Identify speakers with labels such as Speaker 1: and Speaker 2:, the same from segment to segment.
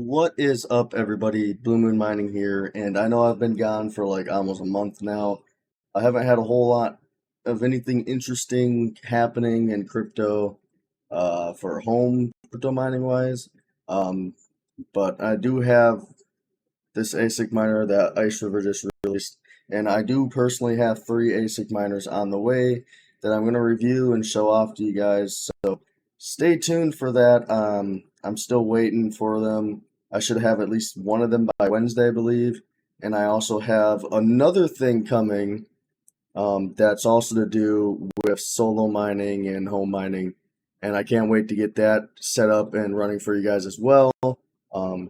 Speaker 1: What is up, everybody? Blue Moon Mining here, and I know I've been gone for like almost a month now. I haven't had a whole lot of anything interesting happening in crypto, for home crypto mining wise. Um, but I do have this ASIC miner that Iceriver just released, and I do personally have three ASIC miners on the way that I'm going to review and show off to you guys. So stay tuned for that. I'm still waiting for them. I should have at least one of them by Wednesday, I believe. And I also have another thing coming that's also to do with solo mining and home mining. And I can't wait to get that set up and running for you guys as well.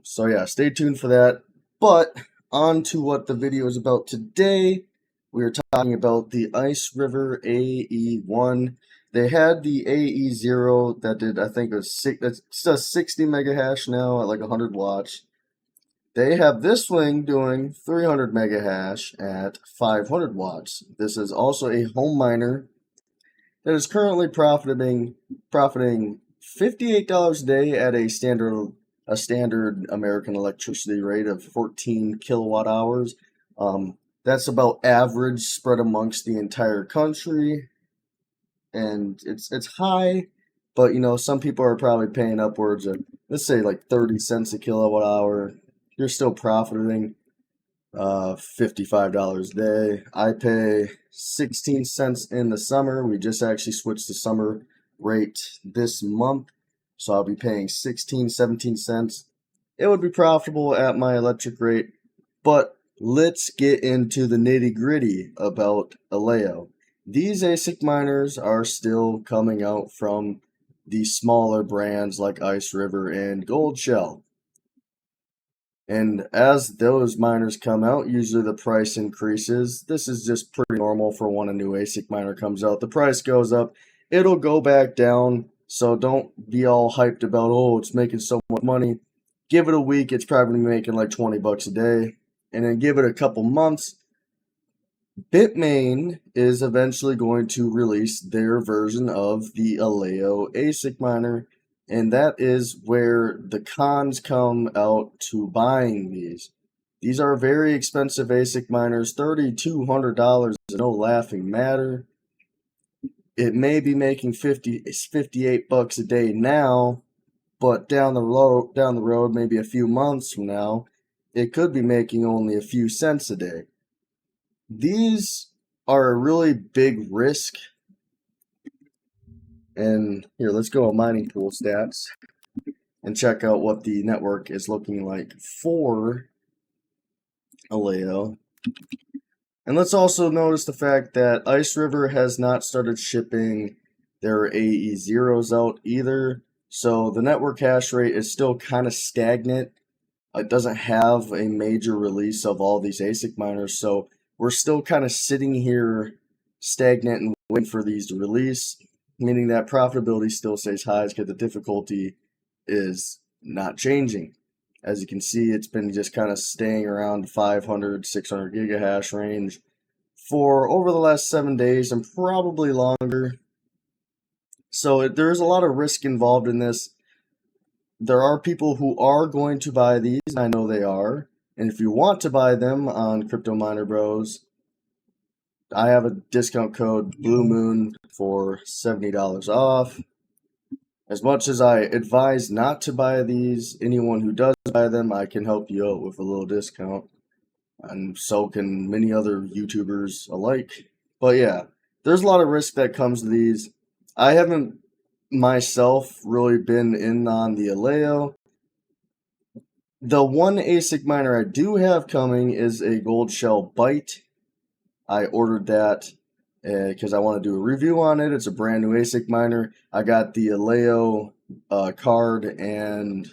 Speaker 1: So yeah, stay tuned for that. But on to what the video is about today. We are talking about the Iceriver AE1. They had the AE0 that did, I think, it does 60 mega hash now at like 100 watts. They have this thing doing 300 mega hash at 500 watts. This is also a home miner that is currently profiting $58 a day at a standard American electricity rate of 14 kilowatt hours. That's about average spread amongst the entire country, and it's high, but you know, some people are probably paying upwards of, let's say, like 30 cents a kilowatt hour. You're still profiting $55 a day. I pay 16 cents in the summer. We just actually switched to summer rate this month, so I'll be paying 16, 17 cents. It would be profitable at my electric rate, but let's get into the nitty-gritty about ALEO. These ASIC miners are still coming out from the smaller brands like Iceriver and Goldshell. And as those miners come out, usually the price increases. This is just pretty normal for when a new ASIC miner comes out. The price goes up, it'll go back down. So don't be all hyped about, oh, it's making so much money. Give it a week, it's probably making like 20 bucks a day. And then give it a couple months. Bitmain is eventually going to release their version of the ALEO ASIC miner. And that is where the cons come out to buying these. These are very expensive ASIC miners. $3,200 is no laughing matter. It may be making 58 bucks a day now, but down the road, maybe a few months from now, it could be making only a few cents a day. These are a really big risk. And here, let's go on mining pool stats and check out what the network is looking like for ALEO. And let's also notice the fact that Iceriver has not started shipping their AE0s out either. So the network hash rate is still kind of stagnant. It doesn't have a major release of all these ASIC miners. So we're still kind of sitting here stagnant and waiting for these to release, meaning that profitability still stays high because the difficulty is not changing. As you can see, it's been just kind of staying around 500, 600 gigahash range for over the last 7 days and probably longer. So there's a lot of risk involved in this. There are people who are going to buy these, and I know they are. And if you want to buy them on Crypto Miner Bros, I have a discount code BLUEMOON for $70 off. As much as I advise not to buy these, anyone who does buy them, I can help you out with a little discount. And so can many other YouTubers alike. But yeah, there's a lot of risk that comes to these. I haven't myself really been in on the ALEO. The one ASIC miner I do have coming is a Goldshell Byte. I ordered that because I want to do a review on it. It's a brand new ASIC miner. I got the ALEO card and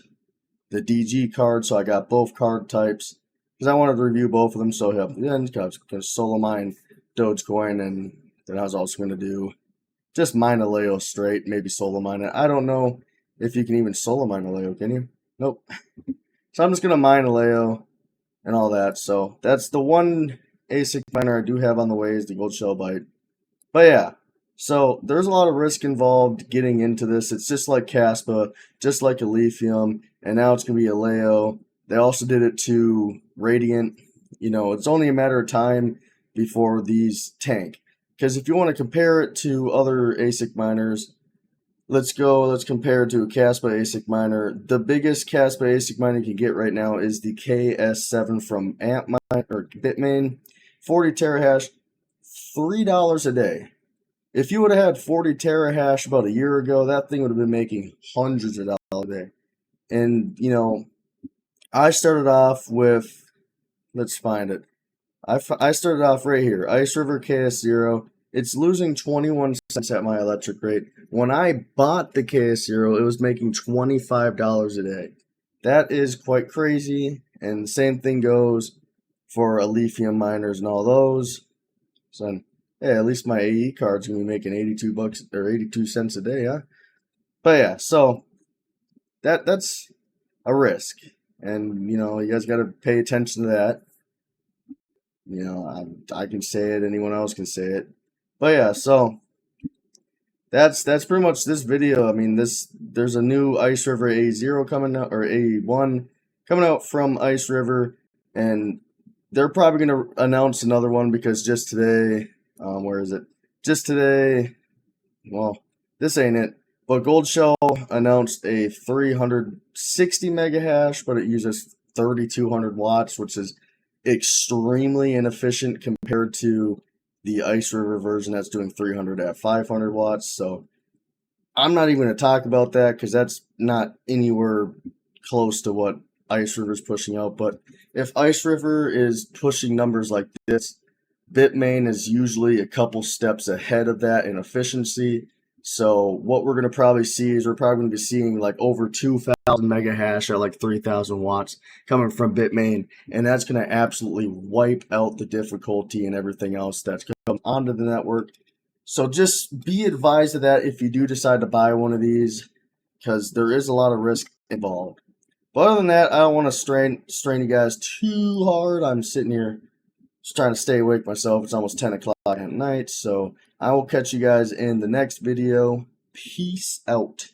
Speaker 1: the DG card, so I got both card types because I wanted to review both of them. So yeah, I was going to solo mine Dogecoin, and then I was also going to do just mine ALEO straight, maybe solo mine it. I don't know if you can even solo mine ALEO, can you? Nope. So I'm just going to mine ALEO and all that. So that's the one ASIC miner I do have on the way, is the Goldshell Byte. But yeah, so there's a lot of risk involved getting into this. It's just like Caspa, just like Lithium, and now it's going to be ALEO. They also did it to Radiant. You know, it's only a matter of time before these tank. Because if you want to compare it to other ASIC miners, let's compare it to a Caspa ASIC miner. The biggest Caspa ASIC miner you can get right now is the KS7 from Bitmain. 40 terahash, $3 a day. If you would have had 40 terahash about a year ago, that thing would have been making hundreds of dollars a day. And, you know, I started off with, let's find it. I started off right here, Iceriver KS0. It's losing 21 cents at my electric rate. When I bought the KS0, it was making $25 a day. That is quite crazy, and the same thing goes for lithium miners and all those. So, hey, at least my AE card's gonna be making 82 bucks or 82 cents a day, huh? But yeah, so that's a risk, and you know, you guys got to pay attention to that. You know, I can say it, anyone else can say it. But yeah, so that's pretty much this video. I mean, there's a new Iceriver AE0 coming out, or AE1 coming out from Iceriver, and they're probably going to announce another one because just today, where is it? Just today, well, this ain't it, but Goldshell announced a 360 mega hash, but it uses 3200 watts, which is extremely inefficient compared to the Iceriver version that's doing 300 at 500 watts. So I'm not even going to talk about that because that's not anywhere close to what Iceriver is pushing out. But if Iceriver is pushing numbers like this, Bitmain is usually a couple steps ahead of that in efficiency. So what we're going to probably see is we're probably going to be seeing like over 2,000 mega hash at like 3,000 watts coming from Bitmain, and that's going to absolutely wipe out the difficulty and everything else that's come onto the network. So just be advised of that if you do decide to buy one of these, because there is a lot of risk involved. But other than that, I don't want to strain you guys too hard. I'm sitting here just trying to stay awake myself. It's almost 10 o'clock at night, so I will catch you guys in the next video. Peace out.